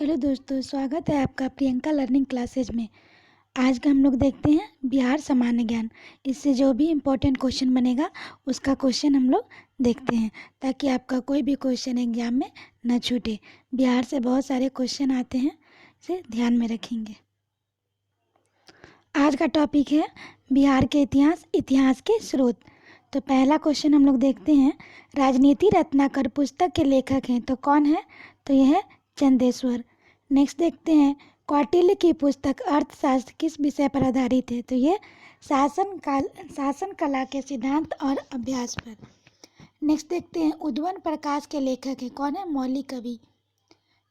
Hello दोस्तों, स्वागत है आपका प्रियंका लर्निंग क्लासेज में। आज का हम लोग देखते हैं बिहार सामान्य ज्ञान। इससे जो भी इम्पोर्टेंट क्वेश्चन बनेगा उसका क्वेश्चन हम लोग देखते हैं, ताकि आपका कोई भी क्वेश्चन एग्जाम में न छूटे। बिहार से बहुत सारे क्वेश्चन आते हैं, इसे ध्यान में रखेंगे। आज का टॉपिक है बिहार के इतिहास, इतिहास के स्रोत। तो पहला क्वेश्चन हम लोग देखते हैं, राजनीति रत्नाकर पुस्तक के लेखक हैं तो कौन है? तो यह है चंदेश्वर। नेक्स्ट देखते हैं, कौटिल्य की पुस्तक अर्थशास्त्र किस विषय पर आधारित है? तो ये शासन कला के सिद्धांत और अभ्यास पर। नेक्स्ट देखते हैं, उद्वन प्रकाश के लेखक हैं कौन है? मौलिक कवि।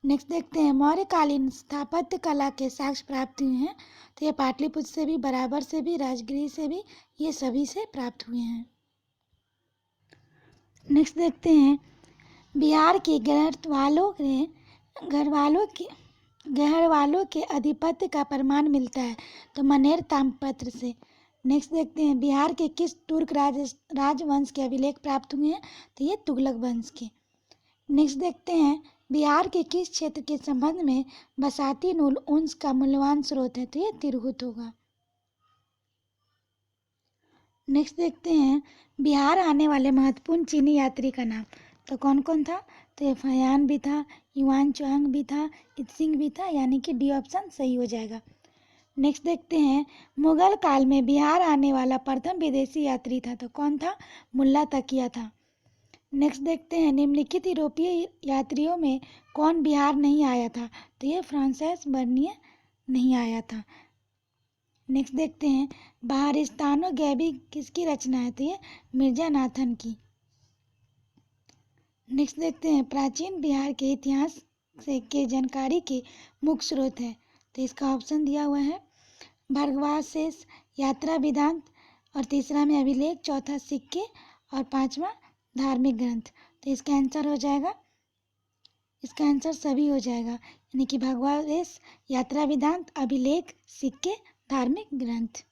नेक्स्ट देखते हैं, मौर्यकालीन स्थापत्य कला के साक्ष्य प्राप्त हुए हैं तो ये पाटलिपुत्र से भी, बराबर से भी, राजगृह से भी, ये सभी से प्राप्त हुए हैं। नेक्स्ट देखते हैं, बिहार के गढ़वालों के अधिपत्य का प्रमाण मिलता है तो मनेर ताम्रपत्र से। नेक्स्ट देखते हैं, बिहार के किस तुर्क राजवंश के अभिलेख प्राप्त हुए हैं? तो ये तुगलक वंश के। नेक्स्ट देखते हैं, बिहार के किस क्षेत्र के संबंध में बसाती नूल ऊन का मूल्यवान स्रोत है? तो ये तिरहुत होगा। नेक्स्ट देखते हैं, बिहार आने वाले महत्वपूर्ण चीनी यात्री का नाम। तो कौन कौन था? तो ये फयान भी था, युआन चुआंग भी था, इत्सिंग भी था, यानी कि डी ऑप्शन सही हो जाएगा। नेक्स्ट देखते हैं, मुगल काल में बिहार आने वाला प्रथम विदेशी यात्री था तो कौन था? मुल्ला तकिया था। नेक्स्ट देखते हैं, निम्नलिखित यूरोपीय यात्रियों में कौन बिहार नहीं आया था? तो ये फ्रांसिस बर्नियर नहीं आया था। नेक्स्ट देखते हैं, बहारिस्तानो गैबी किसकी रचना है? तो ये मिर्जा नाथन की। नेक्स्ट देखते हैं, प्राचीन बिहार के इतिहास से के जानकारी के मुख्य स्रोत है तो इसका ऑप्शन दिया हुआ है भर्गवाशेष, यात्रा विदांत, और तीसरा में अभिलेख, चौथा सिक्के, और पांचवा धार्मिक ग्रंथ। तो इसका आंसर हो जाएगा, इसका आंसर सभी हो जाएगा, यानी कि भर्गवाशेष, यात्रा विदांत, अभिलेख, सिक्के, धार्मिक ग्रंथ।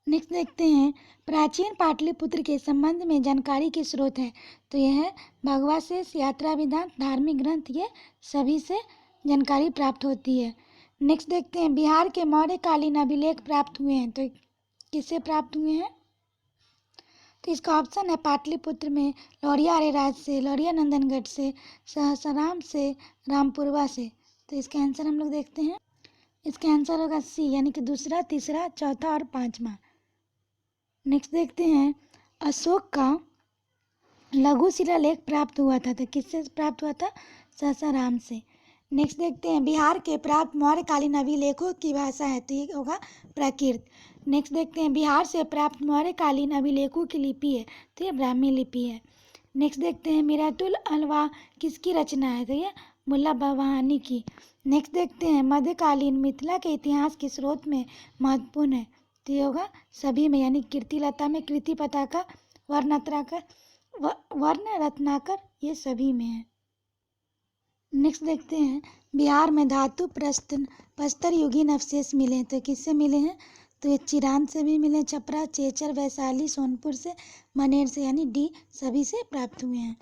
नेक्स्ट देखते हैं, प्राचीन पाटलिपुत्र के संबंध में जानकारी के स्रोत है तो यह है भर्गवाशेष, यात्रा विदांत, धार्मिक ग्रंथ, ये सभी से जानकारी प्राप्त होती है। नेक्स्ट देखते हैं, बिहार के मौर्यकालीन अभिलेख प्राप्त हुए हैं तो किससे प्राप्त हुए हैं? तो इसका ऑप्शन है पाटलिपुत्र में लौरिया अरेराज से, लौरिया नंदनगढ़ से, सहसराम से, रामपुरवा से। तो इसका आंसर हम लोग देखते हैं, इसका आंसर होगा सी, यानी कि दूसरा, तीसरा, चौथा और पांचवा। नेक्स्ट देखते हैं, अशोक का लघु शिलालेख प्राप्त हुआ था तो किससे प्राप्त हुआ था? सासाराम से। नेक्स्ट देखते हैं, बिहार के प्राप्त मौर्यकालीन अभिलेखों की भाषा है तो ये होगा प्राकृत। नेक्स्ट देखते हैं, बिहार से प्राप्त मौर्यकालीन अभिलेखों की लिपि है तो ये ब्राह्मी लिपि है। नेक्स्ट देखते हैं, मिरातुल अलवा किसकी रचना है? तो ये मुल्ला बवाहानी की। नेक्स्ट देखते हैं, मध्यकालीन मिथिला के इतिहास के स्रोत में महत्वपूर्ण है तो ये होगा सभी में, यानी कीर्तिलता में, कृति पताका, वर्ण रत्नाकर, ये सभी में है। नेक्स्ट देखते हैं, बिहार में धातु प्रस्तर युगीन अवशेष मिले हैं तो किससे मिले हैं? तो ये चिरांद से भी मिले, छपरा, चेचर, वैशाली, सोनपुर से, मनेर से, यानी डी सभी से प्राप्त हुए हैं।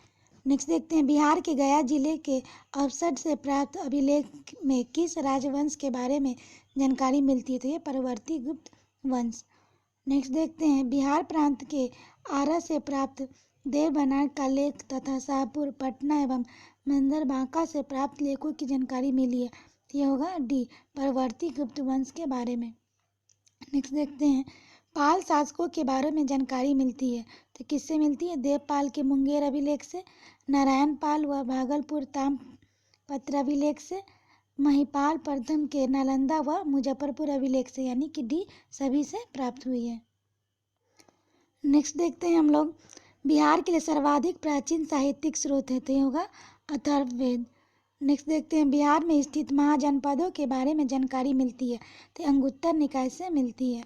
नेक्स्ट देखते हैं, बिहार के गया जिले के अवसर से प्राप्त अभिलेख में किस राजवंश के बारे में जानकारी मिलती है? तो ये परवर्ती गुप्त वंश। नेक्स्ट देखते हैं, बिहार प्रांत के आरा से प्राप्त देवबनार का लेख तथा शाहपुर, पटना एवं मंदर बांका से प्राप्त लेखों की जानकारी मिली है तो यह होगा डी, परवर्ती गुप्त वंश के बारे में। नेक्स्ट देखते हैं, पाल शासकों के बारे में जानकारी मिलती है तो किससे मिलती है? देवपाल के मुंगेर अभिलेख से, नारायण पाल व भागलपुर ताम्रपत्र अभिलेख से, महिपाल प्रथम के नालंदा व मुजफ्फरपुर अभिलेख से, यानी कि डी सभी से प्राप्त हुई है। नेक्स्ट देखते हैं हम लोग, बिहार के लिए सर्वाधिक प्राचीन साहित्यिक स्रोत है तो ये होगा अथर्ववेद। नेक्स्ट देखते हैं, बिहार में स्थित महाजनपदों के बारे में जानकारी मिलती है तो अंगुत्तर निकाय से मिलती है।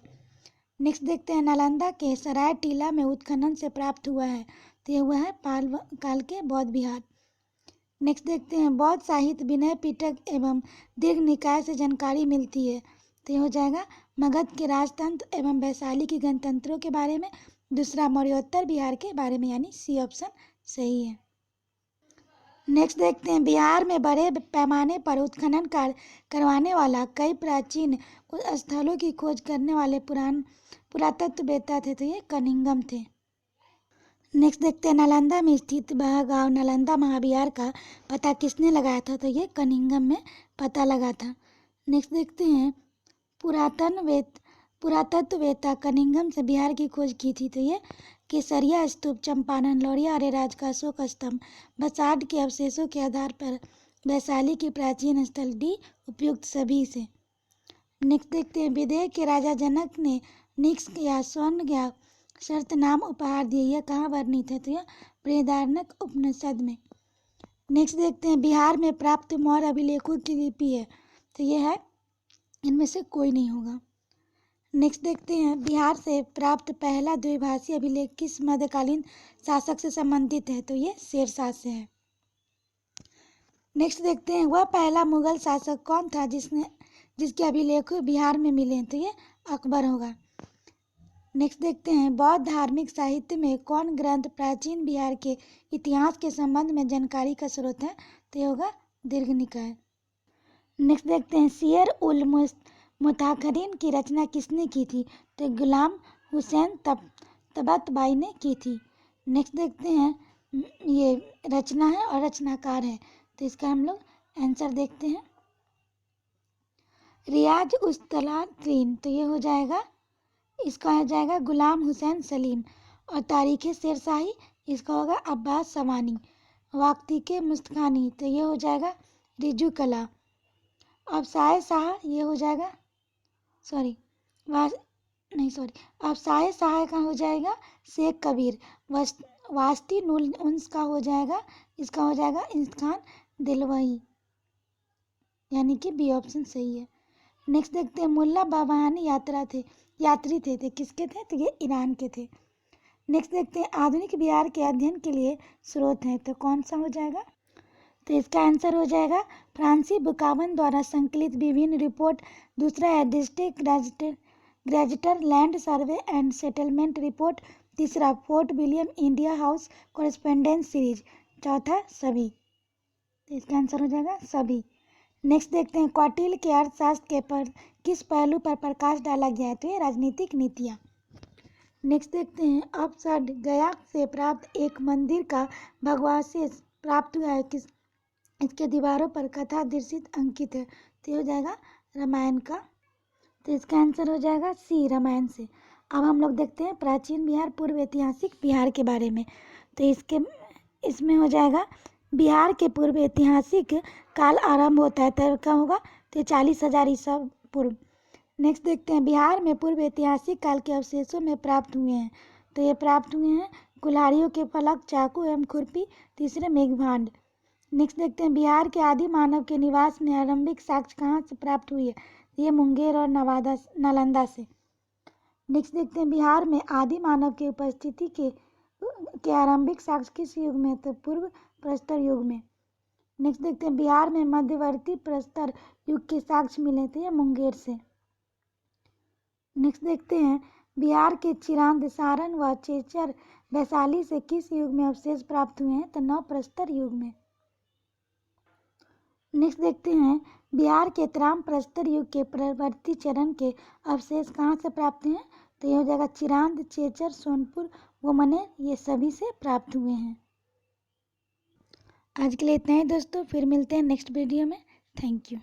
नेक्स्ट देखते हैं, नालंदा के सराय टीला में उत्खनन से प्राप्त हुआ है तो ये हुआ है पाल काल के बौद्ध विहार। नेक्स्ट देखते हैं, बौद्ध साहित्य विनय पिटक एवं दीर्घ निकाय से जानकारी मिलती है तो ये हो जाएगा मगध के राजतंत्र एवं वैशाली के गणतंत्रों के बारे में, दूसरा मौर्योत्तर बिहार के बारे में, यानी सी ऑप्शन सही है। नेक्स्ट देखते हैं, बिहार में बड़े पैमाने पर उत्खनन कार्य करवाने वाला कई प्राचीन स्थलों की खोज करने वाले पुरातत्ववेत्ता थे, तो ये कनिंगम थे। नेक्स्ट देखते हैं, नालंदा में स्थित वह गांव नालंदा महाविहार का पता किसने लगाया था, तो ये कनिंगम में पता लगा था। नेक्स्ट देखते हैं, पुरातत्ववेत्ता कनिंगम से बिहार की खोज की थी, तो ये केसरिया स्तूप, चंपारण, लौरिया आर्यराज का अशोक स्तंभ, बसाड के अवशेषों के आधार पर वैशाली की प्राचीन स्थल डी उपयुक्त सभी से। नेक्स्ट देखते हैं, विदेह के राजा जनक ने निक्स या स्वर्ण या शर्त नाम उपहार दिए, यह कहाँ वर्णित है, तो यह बृहदारण्यक उपनिषद में। नेक्स्ट देखते हैं, बिहार में प्राप्त मौर्य अभिलेखों की लिपि है, तो यह है, इनमें से कोई नहीं होगा। नेक्स्ट देखते हैं, बिहार से प्राप्त पहला द्विभाषी अभिलेख किस मध्यकालीन शासक से संबंधित है, तो ये शेरशाह से है। नेक्स्ट देखते हैं, वह पहला मुगल शासक कौन था जिसके अभिलेख बिहार में मिले, तो ये अकबर होगा। नेक्स्ट देखते हैं, बौद्ध धार्मिक साहित्य में कौन ग्रंथ प्राचीन बिहार के इतिहास के संबंध में जानकारी का स्रोत है, तो ये होगा दीर्घनिकाय। नेक्स्ट देखते हैं, सियर उल मुताखरीन की रचना किसने की थी, तो गुलाम हुसैन तबतबाई ने की थी। नेक्स्ट देखते हैं, ये रचना है और रचनाकार है, तो इसका हम लोग आंसर देखते हैं, रियाज उस तलातीन, तो ये हो जाएगा, इसका हो जाएगा गुलाम हुसैन सलीम। और तारीख शेरशाही, इसका होगा अब्बास सवानी। वाक्तिके मुस्तखानी, तो ये हो जाएगा रिजू कला। अब शाह शाह, ये हो जाएगा अब शाह शाह का हो जाएगा शेख कबीर। वास्ती नुल उन्स का हो जाएगा, इसका हो जाएगा इंसान दिलवही, यानी कि बी ऑप्शन सही है। नेक्स्ट देखते हैं, मुल्ला बाबहानी यात्री थे, किसके थे, तो ये ईरान के थे। नेक्स्ट देखते हैं, आधुनिक बिहार के अध्ययन के लिए स्रोत हैं, तो कौन सा हो जाएगा, तो इसका आंसर हो जाएगा फ्रांसी बुकावन द्वारा संकलित विभिन्न रिपोर्ट। दूसरा है district gazetteer land survey and settlement report. तीसरा Fort William India House correspondence series. चौथा सभी, तो इसका आंसर हो जाएगा सभी। नेक्स्ट देखते हैं, कौटिल्य के अर्थशास्त्र के पर किस पहलू पर प्रकाश डाला गया है, तो ये राजनीतिक नीतियाँ। नेक्स्ट देखते हैं, अपसड गया से प्राप्त एक मंदिर का भग्नावशेष प्राप्त हुआ है, इसके दीवारों पर कथा दृश्य अंकित है, तो ये हो जाएगा रामायण का, तो इसका आंसर हो जाएगा सी, रामायण से। अब हम लोग देखते हैं प्राचीन बिहार पूर्व ऐतिहासिक बिहार के बारे में, तो इसमें हो जाएगा, बिहार के पूर्व ऐतिहासिक काल आरंभ होता है, तब क्या होगा, तो 40,000 ईसा पूर्व। नेक्स्ट देखते हैं, बिहार में पूर्व ऐतिहासिक काल के अवशेषों में प्राप्त हुए हैं, तो ये प्राप्त हुए हैं कुल्हाड़ियों के फलक, चाकू एवं खुरपी। तीसरे मेघभांड। नेक्स्ट देखते हैं, बिहार के आदि मानव के निवास में आरंभिक साक्ष्य कहाँ से प्राप्त हुई है, ये मुंगेर और नालंदा से। नेक्स्ट देखते हैं, बिहार में आदि मानव की उपस्थिति के आरंभिक साक्ष्य किस युग में, तो पूर्व प्रस्तर युग में। नेक्स्ट देखते हैं, बिहार में मध्यवर्ती प्रस्तर युग के साक्ष्य मिले थे, मुंगेर से। नेक्स्ट देखते हैं, बिहार के चिरांद, सारण व चेचर वैशाली से किस युग में अवशेष प्राप्त हुए हैं, तो नवप्रस्तर युग में। नेक्स्ट देखते हैं, बिहार के त्राम प्रस्तर युग के प्रवर्ती चरण के अवशेष कहाँ से प्राप्त हैं, तो ये हो जाएगा चिरांद, चेचर, सोनपुर, वमनेर, ये सभी से प्राप्त हुए हैं। आज के लिए इतना ही दोस्तों, फिर मिलते हैं नेक्स्ट वीडियो में। Thank you.